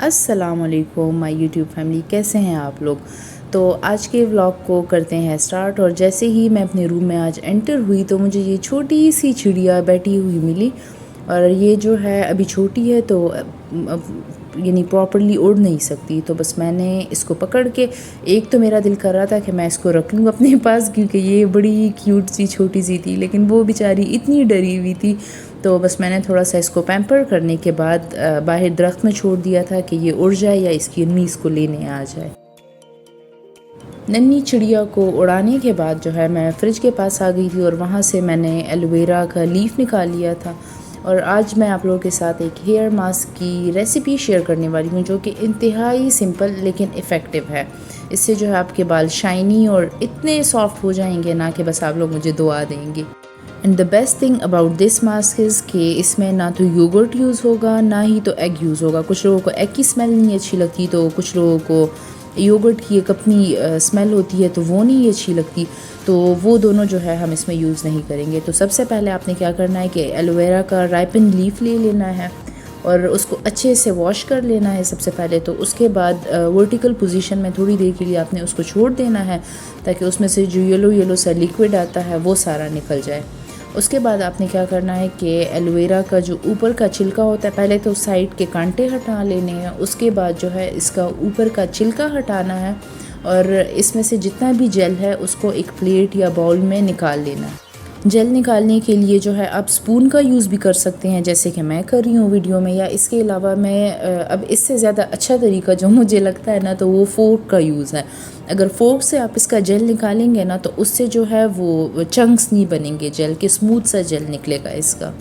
अस्सलामुअलैकुम my YouTube family, कैसे हैं आप लोग। तो आज के व्लॉग को करते हैं स्टार्ट। और जैसे ही मैं अपने रूम में आज एंटर हुई तो मुझे ये छोटी सी चिड़िया बैठी हुई मिली। और ये जो है अभी छोटी है तो यानी प्रॉपरली उड़ नहीं सकती। तो बस मैंने इसको पकड़ के, एक तो मेरा दिल कर रहा था कि मैं इसको रख लूँ अपने पास क्योंकि ये बड़ी क्यूट सी छोटी सी थी, लेकिन वो बेचारी इतनी डरी हुई थी। तो बस मैंने थोड़ा सा इसको पैम्पर करने के बाद बाहर दरख्त में छोड़ दिया था कि ये उड़ जाए या इसकी अम्मी इसको लेने आ जाए। नन्ही चिड़िया को उड़ाने के बाद जो है मैं फ़्रिज के पास आ गई थी और वहाँ से मैंने एलोवेरा का लीफ निकाल लिया था। और आज मैं आप लोगों के साथ एक हेयर मास्क की रेसिपी शेयर करने वाली हूँ जो कि इंतहाई सिंपल लेकिन इफ़ेक्टिव है। इससे जो है आपके बाल शाइनी और इतने सॉफ्ट हो जाएंगे ना कि बस आप लोग मुझे दुआ देंगे। And the best thing about this mask is कि इसमें ना तो योगर्ट यूज़ होगा ना ही तो एग यूज़ होगा। कुछ लोगों को एग की स्मेल नहीं अच्छी लगती, तो कुछ लोगों को योगर्ट की एक अपनी स्मेल होती है तो वो नहीं अच्छी लगती। तो वो दोनों जो है हम इसमें यूज़ नहीं करेंगे। तो सबसे पहले आपने क्या करना है कि एलोवेरा का राइपन लीफ ले लेना है और उसको अच्छे से वॉश कर लेना है सबसे पहले। तो उसके बाद वर्टिकल पोजीशन में थोड़ी देर के लिए आपने उसको छोड़ देना है ताकि उसमें से जो येलो येलो सा लिक्विड आता है वो सारा निकल जाए। उसके बाद आपने क्या करना है कि एलोवेरा का जो ऊपर का छिलका होता है, पहले तो साइड के कांटे हटा लेने हैं। उसके बाद जो है इसका ऊपर का छिलका हटाना है और इसमें से जितना भी जेल है उसको एक प्लेट या बाउल में निकाल लेना है। जेल निकालने के लिए जो है आप स्पून का यूज़ भी कर सकते हैं जैसे कि मैं कर रही हूँ वीडियो में, या इसके अलावा मैं अब इससे ज़्यादा अच्छा तरीका जो मुझे लगता है ना तो वो फोर्क का यूज़ है। अगर फोर्क से आप इसका जेल निकालेंगे ना तो उससे जो है वो चंक्स नहीं बनेंगे जेल के, स्मूथ सा जेल निकलेगा इसका।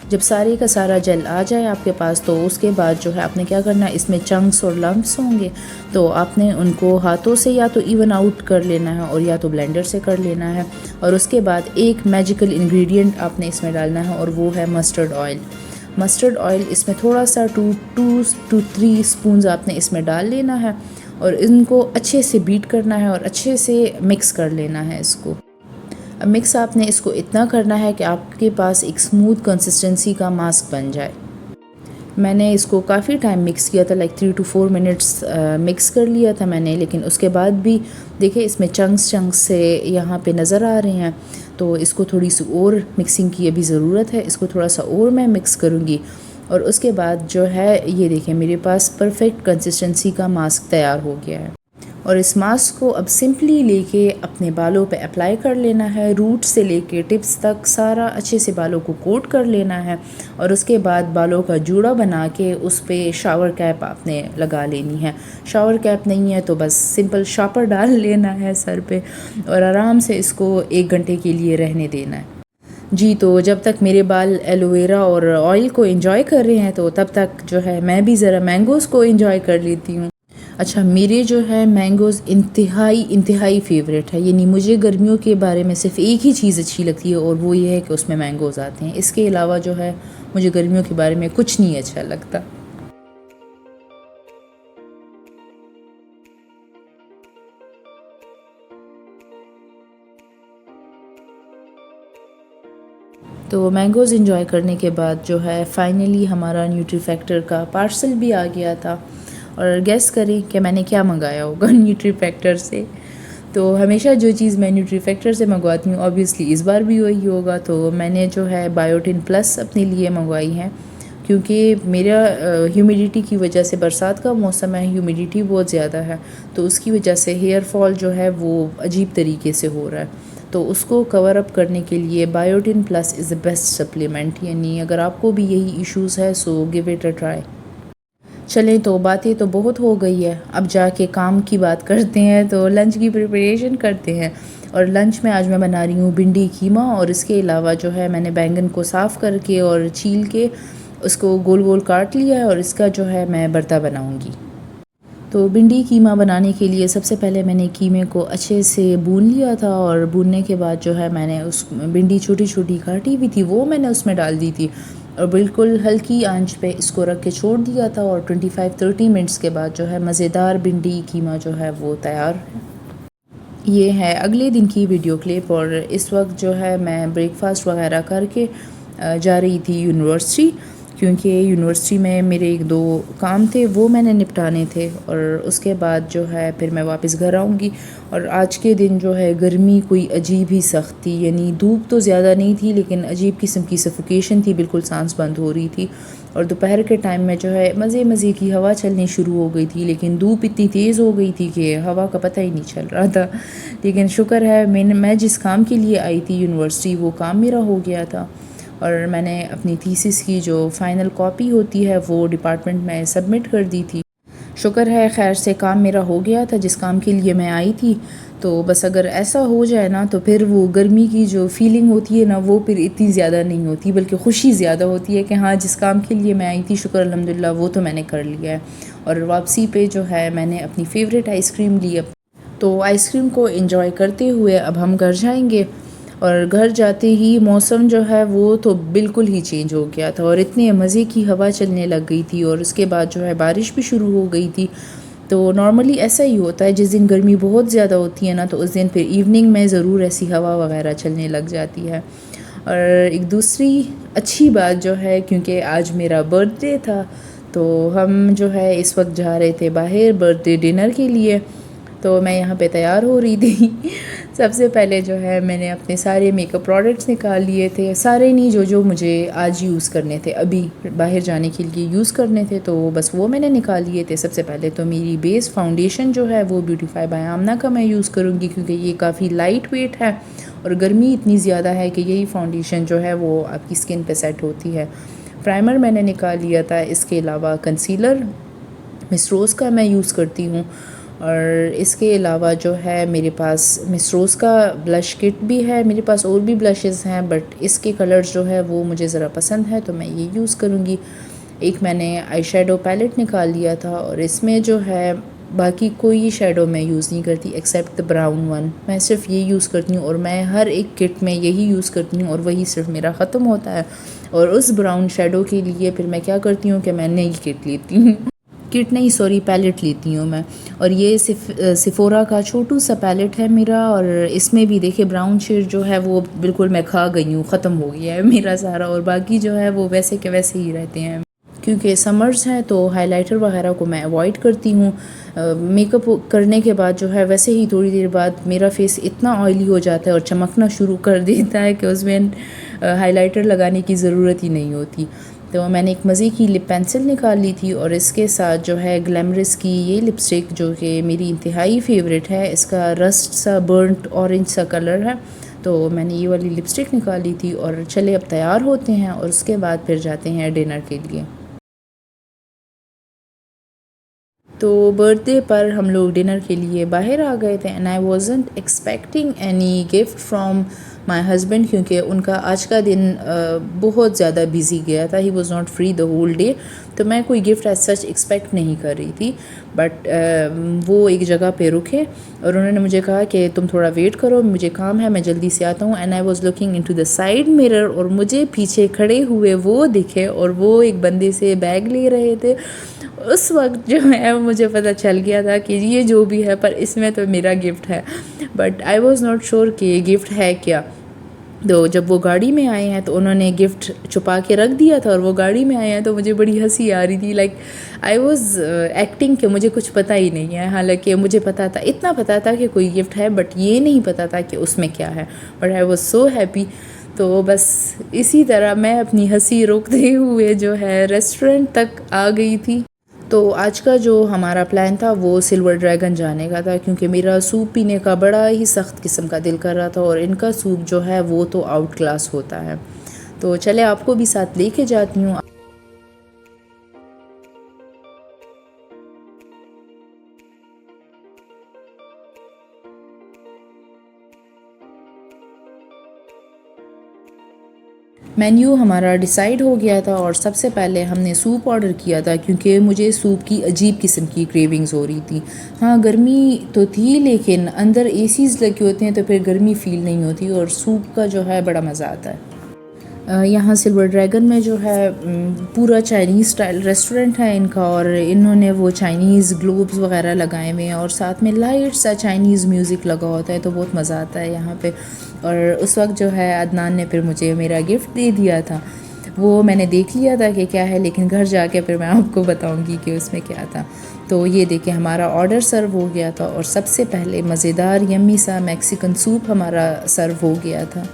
जब सारे का सारा जेल आ जाए आपके पास तो उसके बाद जो है आपने क्या करना है, इसमें चंक्स और लम्प्स होंगे तो आपने उनको हाथों से या तो इवन आउट कर लेना है और या तो ब्लेंडर से कर लेना है। और उसके बाद एक मैजिकल इंग्रेडिएंट आपने इसमें डालना है और वो है मस्टर्ड ऑयल। मस्टर्ड ऑयल इसमें थोड़ा सा 2 to 3 स्पून आपने इसमें डाल लेना है और इनको अच्छे से बीट करना है और अच्छे से मिक्स कर लेना है इसको। अब मिक्स आपने इसको इतना करना है कि आपके पास एक स्मूथ कंसिस्टेंसी का मास्क बन जाए। मैंने इसको काफ़ी टाइम मिक्स किया था, लाइक 3 to 4 मिनट्स मिक्स कर लिया था मैंने, लेकिन उसके बाद भी देखिए इसमें चंक्स से यहाँ पे नज़र आ रहे हैं। तो इसको थोड़ी सी और मिक्सिंग की अभी ज़रूरत है, इसको थोड़ा सा और मैं मिक्स करूँगी। और उसके बाद जो है ये देखिए मेरे पास परफेक्ट कंसिस्टेंसी का मास्क तैयार हो गया है। और इस मास्क को अब सिंपली लेके अपने बालों पे अप्लाई कर लेना है, रूट से लेके टिप्स तक सारा अच्छे से बालों को कोट कर लेना है। और उसके बाद बालों का जूड़ा बना के उस पर शावर कैप आपने लगा लेनी है। शावर कैप नहीं है तो बस सिंपल शापर डाल लेना है सर पे और आराम से इसको 1 घंटे के लिए रहने देना है। जी, तो जब तक मेरे बाल एलोवेरा और ऑयल को एंजॉय कर रहे हैं तो तब तक जो है मैं भी ज़रा मैंगोज़ को एंजॉय कर लेती हूँ। अच्छा, मेरे जो है मैंगोज़ इंतहाई फ़ेवरेट है। यानी मुझे गर्मियों के बारे में सिर्फ एक ही चीज़ अच्छी लगती है और वो ये है कि उसमें मैंगोज़ आते हैं। इसके अलावा जो है मुझे गर्मियों के बारे में कुछ नहीं अच्छा लगता। तो मैंगोज़ इंजॉय करने के बाद जो है फाइनली हमारा न्यूट्री फैक्टर का पार्सल भी आ गया था। और गेस करें कि मैंने क्या मंगाया होगा न्यूट्री फैक्टर से। तो हमेशा जो चीज़ मैं न्यूट्री फैक्टर से मंगवाती हूँ ऑब्वियसली इस बार भी वही होगा। तो मैंने जो है बायोटिन प्लस अपने लिए मंगवाई है क्योंकि मेरा ह्यूमिडिटी की वजह से, बरसात का मौसम है, ह्यूमिडिटी बहुत ज़्यादा है तो उसकी वजह से हेयर फॉल जो है वो अजीब तरीके से हो रहा है। तो उसको कवर अप करने के लिए biotin plus is the best supplement. यानी अगर आपको भी यही इश्यूज़ है so give it a try. चलें, तो बातें तो बहुत हो गई है, अब जाके काम की बात करते हैं। तो लंच की प्रिपरेशन करते हैं। और लंच में आज मैं बना रही हूँ भिंडी कीमा, और इसके अलावा जो है मैंने बैंगन को साफ़ करके और छील के उसको गोल गोल काट लिया है, और इसका जो है मैं भरता बनाऊँगी। तो भिंडी कीमा बनाने के लिए सबसे पहले मैंने कीमे को अच्छे से भून लिया था, और भूनने के बाद जो है मैंने उस भिंडी छोटी छोटी काटी हुई थी वो मैंने उसमें डाल दी थी, और बिल्कुल हल्की आंच पे इसको रख के छोड़ दिया था। और 25-30 मिनट्स के बाद जो है मज़ेदार भिंडी कीमा जो है वो तैयार है। ये है अगले दिन की वीडियो क्लिप, और इस वक्त जो है मैं ब्रेकफास्ट वगैरह करके जा रही थी यूनिवर्सिटी, क्योंकि यूनिवर्सिटी में मेरे एक दो काम थे वो मैंने निपटाने थे, और उसके बाद जो है फिर मैं वापस घर आऊँगी। और आज के दिन जो है गर्मी कोई अजीब ही सख्त थी, यानी धूप तो ज़्यादा नहीं थी लेकिन अजीब किस्म की सफोकेशन थी, बिल्कुल सांस बंद हो रही थी। और दोपहर के टाइम में जो है मज़े मज़े की हवा चलनी शुरू हो गई थी, लेकिन धूप इतनी तेज़ हो गई थी कि हवा का पता ही नहीं चल रहा था। लेकिन शुक्र है मैं जिस काम के लिए आई थी यूनिवर्सिटी वो काम मेरा हो गया था, और मैंने अपनी थीसिस की जो फ़ाइनल कॉपी होती है वो डिपार्टमेंट में सबमिट कर दी थी। शुक्र है खैर से काम मेरा हो गया था जिस काम के लिए मैं आई थी। तो बस अगर ऐसा हो जाए ना तो फिर वो गर्मी की जो फीलिंग होती है ना वो फिर इतनी ज़्यादा नहीं होती, बल्कि खुशी ज़्यादा होती है कि हाँ जिस काम के लिए मैं आई थी शुक्र अल्हम्दुलिल्लाह वो तो मैंने कर लिया है। और वापसी पे जो है मैंने अपनी फ़ेवरेट आइसक्रीम ली। तो आइसक्रीम को एंजॉय करते हुए अब हम घर जाएंगे। और घर जाते ही मौसम जो है वो तो बिल्कुल ही चेंज हो गया था, और इतने मज़े की हवा चलने लग गई थी, और उसके बाद जो है बारिश भी शुरू हो गई थी। तो नॉर्मली ऐसा ही होता है, जिस दिन गर्मी बहुत ज़्यादा होती है ना तो उस दिन फिर इवनिंग में ज़रूर ऐसी हवा वगैरह चलने लग जाती है। और एक दूसरी अच्छी बात जो है, क्योंकि आज मेरा बर्थडे था तो हम जो है इस वक्त जा रहे थे बाहर बर्थडे डिनर के लिए। तो मैं यहाँ पे तैयार हो रही थी। सबसे पहले जो है मैंने अपने सारे मेकअप प्रोडक्ट्स निकाल लिए थे, सारे नहीं जो जो मुझे आज यूज़ करने थे, अभी बाहर जाने के लिए यूज़ करने थे, तो बस वो मैंने निकाल लिए थे। सबसे पहले तो मेरी बेस फाउंडेशन जो है वो ब्यूटीफाई बाय आमना का मैं यूज़ करूँगी, क्योंकि ये काफ़ी लाइट वेट है और गर्मी इतनी ज़्यादा है कि यही फाउंडेशन जो है वो आपकी स्किन पे सेट होती है। प्राइमर मैंने निकाल लिया था, इसके अलावा कंसीलर मिस रोज़ का मैं यूज़ करती हूँ, और इसके अलावा जो है मेरे पास मिस रोज़ का ब्लश किट भी है। मेरे पास और भी ब्लशेस हैं बट इसके कलर्स जो है वो मुझे ज़रा पसंद है तो मैं ये यूज़ करूँगी। एक मैंने आई शेडो पैलेट निकाल लिया था, और इसमें जो है बाकी कोई शेडो मैं यूज़ नहीं करती एक्सेप्ट द ब्राउन वन, मैं सिर्फ ये यूज़ करती हूँ, और मैं हर एक किट में यही यूज़ करती हूँ और वही सिर्फ मेरा ख़त्म होता है। और उस ब्राउन शेडो के लिए फिर मैं क्या करती हूँ कि मैं नई किट लेती हूँ, किट नहीं सॉरी पैलेट लेती हूँ मैं। और ये सिफोरा का छोटू सा पैलेट है मेरा, और इसमें भी देखिए ब्राउन शेड जो है वो बिल्कुल मैं खा गई हूँ, ख़त्म हो गया है मेरा सारा, और बाकी जो है वो वैसे के वैसे ही रहते हैं। क्योंकि समर्स हैं तो हाइलाइटर वगैरह को मैं अवॉइड करती हूँ। मेकअप करने के बाद जो है वैसे ही थोड़ी देर बाद मेरा फेस इतना ऑयली हो जाता है और चमकना शुरू कर देता है कि उसमें हाइलाइटर लगाने की ज़रूरत ही नहीं होती। तो मैंने एक मज़े की लिप पेंसिल निकाल ली थी, और इसके साथ जो है ग्लैमरस की ये लिपस्टिक जो कि मेरी इंतहाई फेवरेट है, इसका रस्ट सा बर्नट ऑरेंज सा कलर है, तो मैंने ये वाली लिपस्टिक निकाली थी। और चले अब तैयार होते हैं और उसके बाद फिर जाते हैं डिनर के लिए। तो बर्थडे पर हम लोग डिनर के लिए बाहर आ गए थे, and I wasn't expecting any gift from my husband, क्योंकि उनका आज का दिन बहुत ज़्यादा बिजी गया था, he was not free the whole day, तो मैं कोई गिफ्ट एज सच एक्सपेक्ट नहीं कर रही थी। बट वो एक जगह पे रुके और उन्होंने मुझे कहा कि तुम थोड़ा वेट करो, मुझे काम है, मैं जल्दी से आता हूँ। And I was looking into the side mirror, और मुझे पीछे खड़े हुए वो दिखे और वो एक बंदे से बैग ले रहे थे। उस वक्त जो है मुझे पता चल गया था कि ये जो भी है पर इसमें तो मेरा गिफ्ट है, but I was not sure कि ये गिफ्ट है क्या। तो जब वो गाड़ी में आए हैं तो उन्होंने गिफ्ट छुपा के रख दिया था, और वो गाड़ी में आए हैं तो मुझे बड़ी हंसी आ रही थी, लाइक आई वॉज़ एक्टिंग कि मुझे कुछ पता ही नहीं है, हालांकि मुझे पता था, इतना पता था कि कोई गिफ्ट है, बट ये नहीं पता था कि उसमें क्या है। But I was so happy. तो बस इसी तरह मैं अपनी हंसी रोकते हुए जो है रेस्टोरेंट तक आ गई थी। तो आज का जो हमारा प्लान था वो सिल्वर ड्रैगन जाने का था, क्योंकि मेरा सूप पीने का बड़ा ही सख्त किस्म का दिल कर रहा था, और इनका सूप जो है वो तो आउट क्लास होता है। तो चले आपको भी साथ लेके जाती हूँ। मेन्यू हमारा डिसाइड हो गया था और सबसे पहले हमने सूप ऑर्डर किया था क्योंकि मुझे सूप की अजीब किस्म की क्रेविंग्स हो रही थी। हाँ, गर्मी तो थी लेकिन अंदर एसीज़ लगे होते हैं तो फिर गर्मी फ़ील नहीं होती और सूप का जो है बड़ा मज़ा आता है। यहाँ सिल्वर ड्रैगन में जो है पूरा चाइनीज़ स्टाइल रेस्टोरेंट है इनका और इन्होंने वो चाइनीज़ ग्लोब्स वगैरह लगाए हुए हैं और साथ में लाइट सा चाइनीज़ म्यूज़िक लगा होता है तो बहुत मज़ा आता है यहाँ पे। और उस वक्त जो है अदनान ने फिर मुझे मेरा गिफ्ट दे दिया था, वो मैंने देख लिया था कि क्या है, लेकिन घर जाके फिर मैं आपको बताऊंगी कि उसमें क्या था। तो ये देखें, हमारा ऑर्डर सर्व हो गया था और सबसे पहले मज़ेदार यम्मी सा मैक्सिकन सूप हमारा सर्व हो गया था।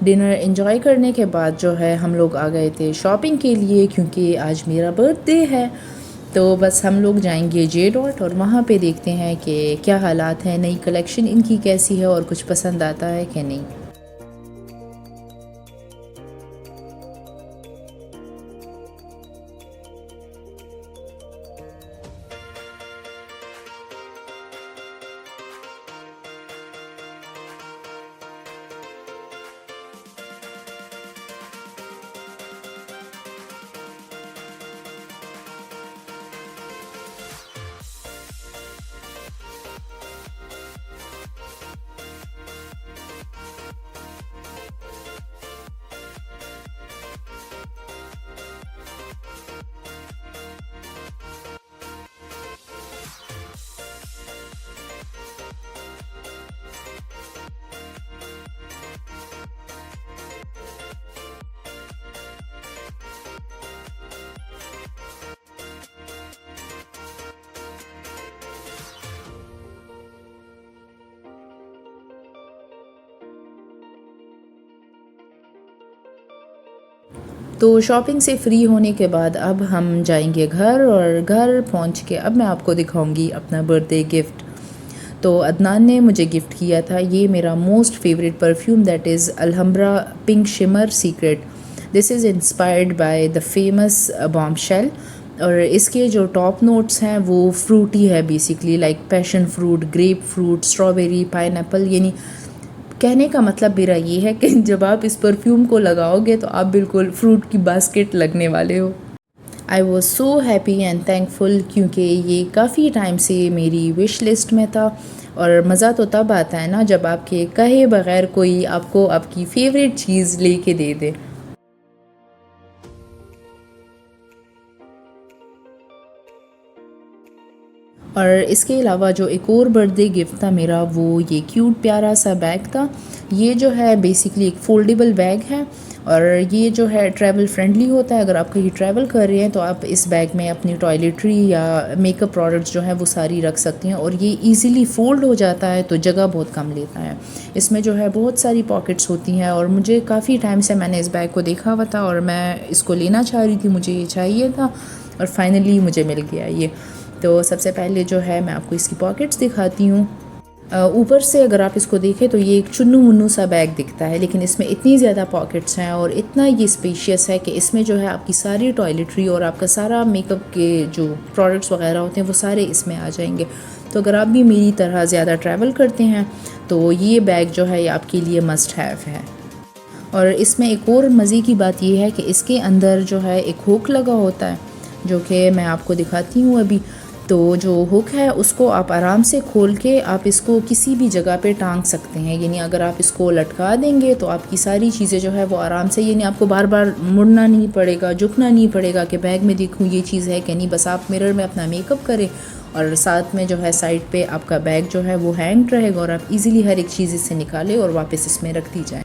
डिनर एंजॉय करने के बाद जो है हम लोग आ गए थे शॉपिंग के लिए क्योंकि आज मेरा बर्थडे है। तो बस हम लोग जाएंगे जे डॉट और वहाँ पे देखते हैं कि क्या हालात हैं, नई कलेक्शन इनकी कैसी है और कुछ पसंद आता है कि नहीं। तो शॉपिंग से फ्री होने के बाद अब हम जाएंगे घर और घर पहुंच के अब मैं आपको दिखाऊंगी अपना बर्थडे गिफ्ट। तो अदनान ने मुझे गिफ्ट किया था ये मेरा most favourite perfume, that is Alhambra pink shimmer secret. This is inspired by the famous bombshell और इसके जो टॉप नोट्स हैं वो फ्रूटी है, basically like passion fruit, grapefruit, strawberry, pineapple. यानी कहने का मतलब मेरा ये है कि जब आप इस परफ्यूम को लगाओगे तो आप बिल्कुल फ्रूट की बास्केट लगने वाले हो। I was so happy and thankful क्योंकि ये काफ़ी टाइम से मेरी विश लिस्ट में था और मज़ा तो तब आता है ना जब आपके कहे बगैर कोई आपको आपकी फ़ेवरेट चीज़ लेके दे दे। और इसके अलावा जो एक और बर्थडे गिफ्ट था मेरा वो ये क्यूट प्यारा सा बैग था। ये जो है बेसिकली एक फ़ोल्डेबल बैग है और ये जो है ट्रैवल फ्रेंडली होता है। अगर आप कहीं ट्रैवल कर रहे हैं तो आप इस बैग में अपनी टॉयलेटरी या मेकअप प्रोडक्ट्स जो हैं वो सारी रख सकती हैं और ये इजीली फ़ोल्ड हो जाता है तो जगह बहुत कम लेता है। इसमें जो है बहुत सारी पॉकेट्स होती हैं और मुझे काफ़ी टाइम से मैंने इस बैग को देखा हुआ था और मैं इसको लेना चाह रही थी, मुझे ये चाहिए था और फाइनली मुझे मिल गया ये। तो सबसे पहले जो है मैं आपको इसकी पॉकेट्स दिखाती हूँ। ऊपर से अगर आप इसको देखें तो ये एक चुन्नू मुन्नू सा बैग दिखता है, लेकिन इसमें इतनी ज़्यादा पॉकेट्स हैं और इतना ये स्पेशियस है कि इसमें जो है आपकी सारी टॉयलेटरी और आपका सारा मेकअप के जो प्रोडक्ट्स वगैरह होते हैं वो सारे इसमें आ जाएंगे। तो अगर आप भी मेरी तरह ज़्यादा ट्रैवल करते हैं तो ये बैग जो है ये आपके लिए मस्ट हैव है। और इसमें एक और मज़े की बात ये है कि इसके अंदर जो है एक हुक लगा होता है जो कि मैं आपको दिखाती हूँ अभी। तो जो हुक है उसको आप आराम से खोल के आप इसको किसी भी जगह पे टांग सकते हैं। यानी अगर आप इसको लटका देंगे तो आपकी सारी चीज़ें जो है वो आराम से, यानी आपको बार बार मुड़ना नहीं पड़ेगा, झुकना नहीं पड़ेगा कि बैग में देखूँ ये चीज़ है कि नहीं। बस आप मिरर में अपना मेकअप करें और साथ में जो है साइड पे आपका बैग जो है वो हैंग रहेगा और आप इजीली हर एक चीज़ इससे निकालें और वापस इसमें रख दी जाए।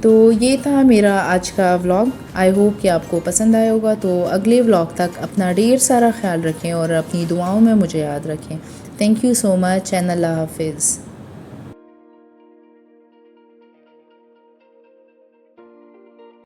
तो ये था मेरा आज का व्लॉग। आई होप कि आपको पसंद आया होगा। तो अगले व्लॉग तक अपना ढेर सारा ख्याल रखें और अपनी दुआओं में मुझे याद रखें। Thank you so much and अल्लाह हाफिज़।